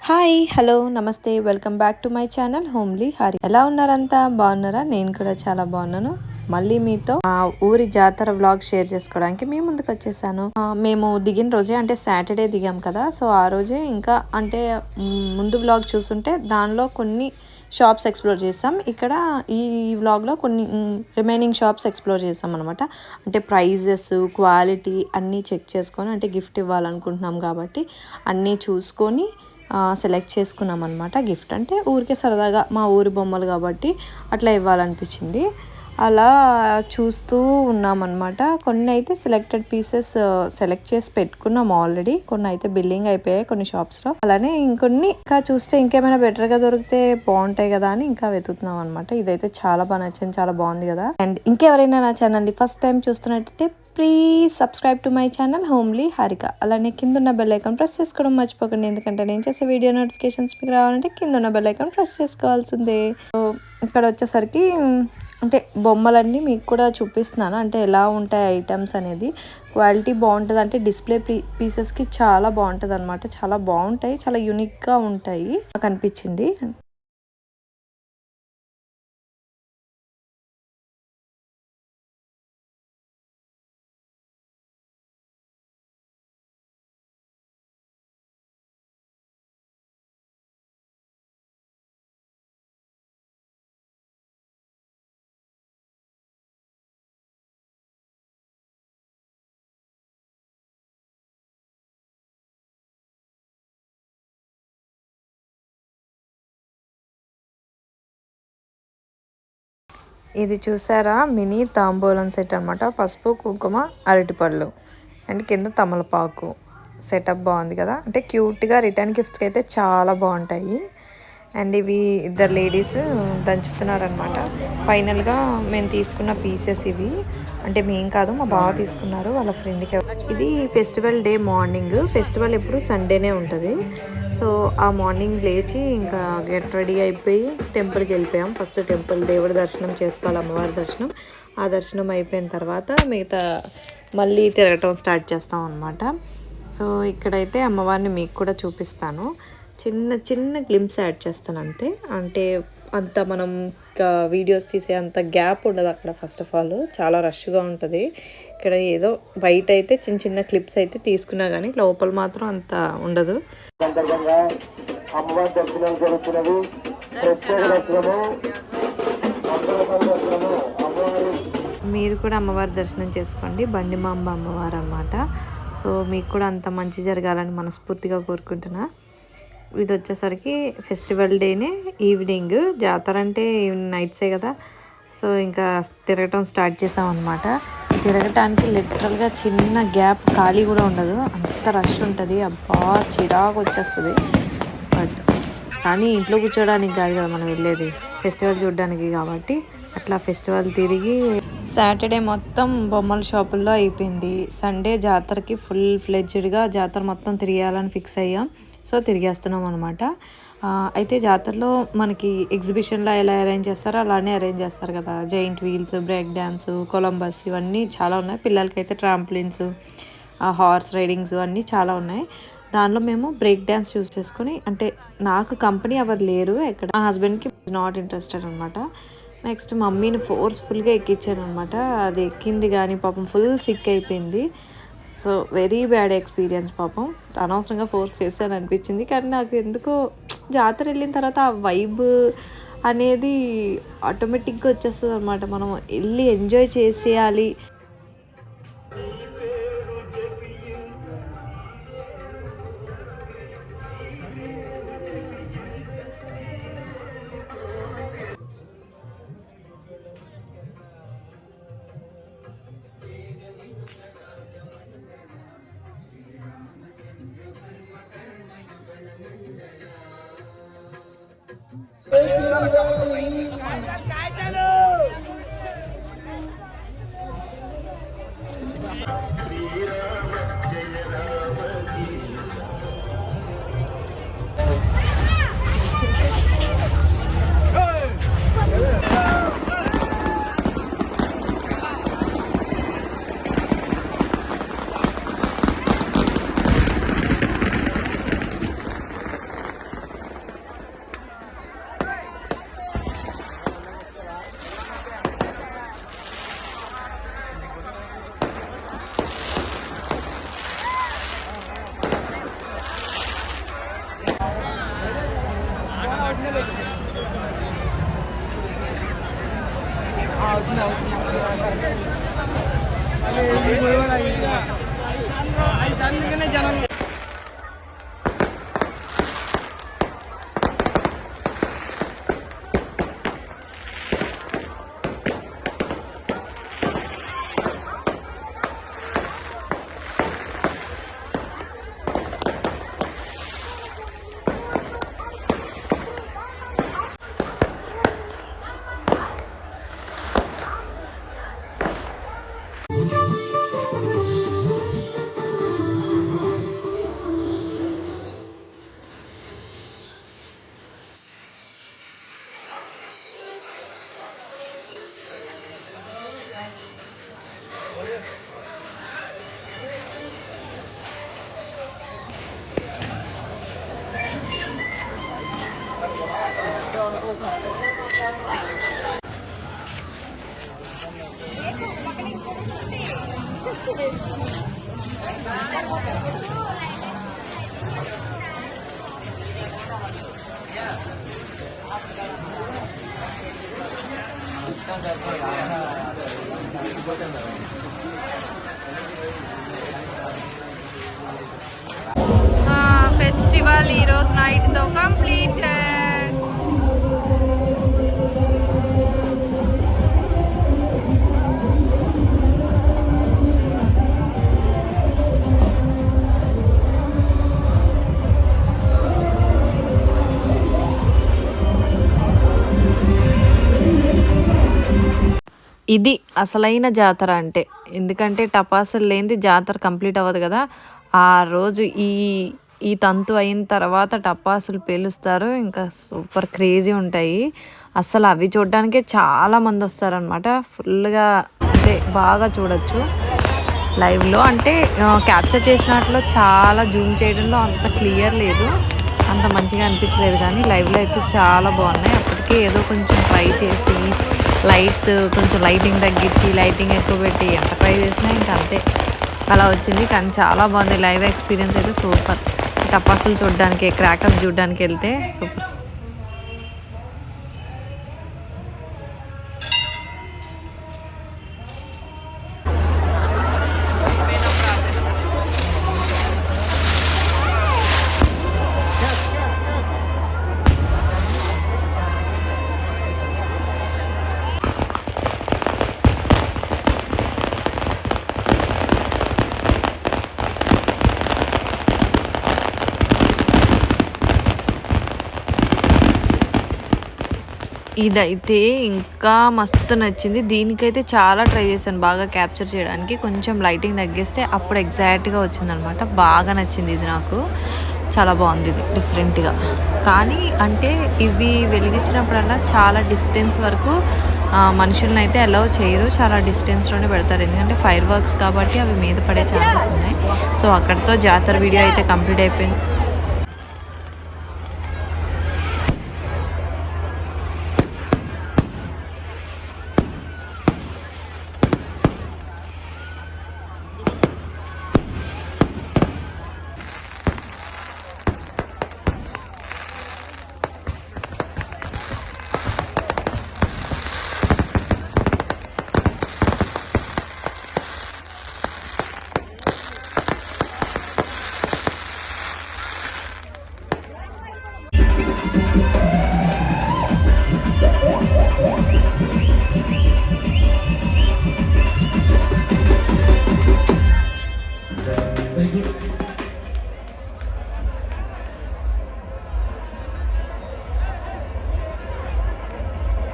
Hi hello నమస్తే welcome back to my channel homely Hari. ఎలా ఉన్నారంతా బాగున్నారా? నేను కూడా చాలా బాగున్నాను. మళ్ళీ మీతో ఆ ఊరి జాతర వ్లాగ్ షేర్ చేసుకోవడానికి మీ ముందుకు వచ్చేసాను. మేము దిగిన రోజే అంటే సాటర్డే దిగాం కదా, సో ఆ రోజే ఇంకా అంటే ముందు వ్లాగ్ చూస్తుంటే దానిలో కొన్ని షాప్స్ ఎక్స్ప్లోర్ చేసాం. ఇక్కడ ఈ వ్లాగ్లో కొన్ని రిమైనింగ్ షాప్స్ ఎక్స్ప్లోర్ చేసాం అనమాట. అంటే ప్రైజెస్ క్వాలిటీ అన్నీ చెక్ చేసుకొని, అంటే గిఫ్ట్ ఇవ్వాలనుకుంటున్నాం కాబట్టి అన్నీ చూసుకొని సెలెక్ట్ చేసుకున్నాం అనమాట. గిఫ్ట్ అంటే ఊరికే సరదాగా మా ఊరి బొమ్మలు కాబట్టి అట్లా ఇవ్వాలనిపించింది. అలా చూస్తూ ఉన్నామన్నమాట. కొన్ని అయితే సెలెక్టెడ్ పీసెస్ సెలెక్ట్ చేసి పెట్టుకున్నాం ఆల్రెడీ. కొన్ని అయితే బిల్లింగ్ అయిపోయాయి కొన్ని షాప్స్లో. అలానే ఇంకొన్ని ఇంకా చూస్తే ఇంకేమైనా బెటర్గా దొరికితే బాగుంటాయి కదా అని ఇంకా వెతుకుతున్నాం అనమాట. ఇదైతే చాలా బాగా నచ్చింది, చాలా బాగుంది కదా. అండ్ ఇంకెవరైనా నా ఛానల్ని ఫస్ట్ టైం చూస్తున్నట్టయితే please subscribe to my channel homely Harika. అలానే కింద ఉన్న బెల్ ఐకాన్ ప్రెస్ చేసుకోవడం మర్చిపోకండి, ఎందుకంటే నేను చేసే వీడియో నోటిఫికేషన్స్ మీకు రావాలంటే కింద ఉన్న బెల్ ఐకాన్ ప్రెస్ చేసుకోవాల్సిందే. ఇక్కడ వచ్చేసరికి అంటే బొమ్మలన్నీ మీకు కూడా చూపిస్తున్నాను, అంటే ఎలా ఉంటాయి ఐటమ్స్ అనేది. క్వాలిటీ బాగుంటుంది, అంటే డిస్ప్లే పీసెస్కి చాలా బాగుంటుంది అనమాట. చాలా బాగుంటాయి, చాలా యూనిక్గా ఉంటాయి నాకు అనిపించింది. ఇది చూసారా, మినీ తాంబూలం సెట్ అనమాట. పసుపు కుంకుమ అరటిపళ్ళు అండ్ కింద తమలపాకు సెటప్ బాగుంది కదా. అంటే క్యూట్గా రిటర్న్ గిఫ్ట్స్కి అయితే చాలా బాగుంటాయి. అండ్ ఇవి ఇద్దరు లేడీస్ దంచుతున్నారనమాట. ఫైనల్గా మేము తీసుకున్న పీసెస్ ఇవి. అంటే మేం కాదు, మా బావ తీసుకున్నారు వాళ్ళ ఫ్రెండ్కి. ఇది ఫెస్టివల్ డే మార్నింగ్. ఫెస్టివల్ ఎప్పుడు సండేనే ఉంటుంది. సో ఆ మార్నింగ్ లేచి ఇంకా గెట్ రెడీ అయిపోయి టెంపుల్కి వెళ్ళిపోయాం. ఫస్ట్ టెంపుల్ దేవుడి దర్శనం చేసుకోవాలి, అమ్మవారి దర్శనం. ఆ దర్శనం అయిపోయిన తర్వాత మిగతా మళ్ళీ తిరగటం స్టార్ట్ చేస్తాం అనమాట. సో ఇక్కడైతే అమ్మవారిని మీకు కూడా చూపిస్తాను. చిన్న చిన్న గ్లింప్స్ యాడ్ చేస్తాను అంతే. అంటే అంత మనం వీడియోస్ తీసే అంత గ్యాప్ ఉండదు అక్కడ. ఫస్ట్ ఆఫ్ ఆల్ చాలా రష్గా ఉంటుంది. ఇక్కడ ఏదో బయట అయితే చిన్న చిన్న క్లిప్స్ అయితే తీసుకున్నా కానీ లోపల మాత్రం అంత ఉండదు. మీరు కూడా అమ్మవారి దర్శనం చేసుకోండి. బండిమాంబ అమ్మవారు అన్నమాట. సో మీకు కూడా అంత మంచి జరగాలని మనస్ఫూర్తిగా కోరుకుంటున్నా. ఇది వచ్చేసరికి ఫెస్టివల్ డేనే ఈవినింగ్. జాతర అంటే నైట్సే కదా. సో ఇంకా తిరగటం స్టార్ట్ చేసాం అనమాట. తిరగటానికి లిటరల్గా చిన్న గ్యాప్ ఖాళీ కూడా ఉండదు, అంత రష్ ఉంటుంది. అబ్బా చిరాకు వచ్చేస్తుంది. బట్ కానీ ఇంట్లో కూర్చోడానికి కాదు కదా మనం వెళ్ళేది, ఫెస్టివల్ చూడడానికి కాబట్టి అట్లా ఫెస్టివల్ తిరిగి సాటర్డే మొత్తం బొమ్మల షాపుల్లో అయిపోయింది. సండే జాతరకి ఫుల్ ఫ్లెడ్జ్డ్గా జాతర మొత్తం తిరిగేయాలని ఫిక్స్ అయ్యాం. సో తిరిగేస్తున్నాం అనమాట. అయితే జాతరలో మనకి ఎగ్జిబిషన్లో ఎలా అరేంజ్ చేస్తారో అలానే అరేంజ్ చేస్తారు కదా. Giant wheels, break dance, Columbus ఇవన్నీ చాలా ఉన్నాయి. పిల్లలకి అయితే ట్రాంప్లిన్స్, హార్స్ రైడింగ్స్ అన్నీ చాలా ఉన్నాయి. దానిలో మేము బ్రేక్ డ్యాన్స్ చూస్ చేసుకొని, అంటే నాకు కంపెనీ ఎవరు లేరు ఎక్కడ, మా హస్బెండ్కి నాట్ ఇంట్రెస్టెడ్ అనమాట. నెక్స్ట్ మమ్మీని ఫోర్స్ఫుల్గా ఎక్కించాను అనమాట. అది ఎక్కింది కానీ పాపం ఫుల్ సిక్ అయిపోయింది. So very bad experience. పాపం అనవసరంగా ఫోర్స్ చేశాను అనిపించింది. కానీ నాకు ఎందుకో జాతర వెళ్ళిన తర్వాత ఆ వైబ్ అనేది ఆటోమేటిక్గా వచ్చేస్తుంది అనమాట. మనం వెళ్ళి ఎంజాయ్ చేసేయాలి. ఫెస్టివల్ ఈరోజు నైట్తో కంప్లీటెడ్. ఇది అసలైన జాతర అంటే, ఎందుకంటే టపాసులు లేనిది జాతర కంప్లీట్ అవ్వదు కదా. ఆ రోజు ఈ తంతు అయిన తర్వాత టపాసులు పేలుస్తారు, ఇంకా సూపర్ క్రేజీ ఉంటాయి అసలు. అవి చూడడానికే చాలా మంది వస్తారనమాట. ఫుల్గా అంటే బాగా చూడొచ్చు లైవ్లో. అంటే క్యాప్చర్ చేసినట్లో చాలా జూమ్ చేయడంలో అంత క్లియర్ లేదు, అంత మంచిగా అనిపించలేదు, కానీ లైవ్లో అయితే చాలా బాగున్నాయి. అప్పటికే ఏదో కొంచెం ట్రై చేసి లైట్స్ కొంచెం లైటింగ్ తగ్గించి లైటింగ్ ఎక్కువ పెట్టి ఎంత ట్రై చేసినా ఇంకా అంతే అలా వచ్చింది. కానీ చాలా బాగుంది లైవ్ ఎక్స్పీరియన్స్ అయితే సూపర్. టపాసులు చూడడానికి, క్రాకర్స్ చూడడానికి వెళ్తే సూపర్. ఇదైతే ఇంకా మస్తు నచ్చింది. దీనికైతే చాలా ట్రై చేశాను బాగా క్యాప్చర్ చేయడానికి. కొంచెం లైటింగ్ తగ్గిస్తే అప్పుడు ఎగ్జాక్ట్గా వచ్చిందనమాట. బాగా నచ్చింది ఇది నాకు, చాలా బాగుంది ఇది డిఫరెంట్గా. కానీ అంటే ఇవి వెలిగించినప్పుడల్లా చాలా డిస్టెన్స్ వరకు మనుషులను అయితే అలౌ చేయరు, చాలా డిస్టెన్స్లోనే పెడతారు. ఎందుకంటే ఫైర్ వర్క్స్ కాబట్టి అవి మీద పడే ఛాన్సెస్ ఉన్నాయి. సో అక్కడితో జాతర వీడియో అయితే కంప్లీట్ అయిపోయింది.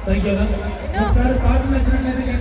Thank you.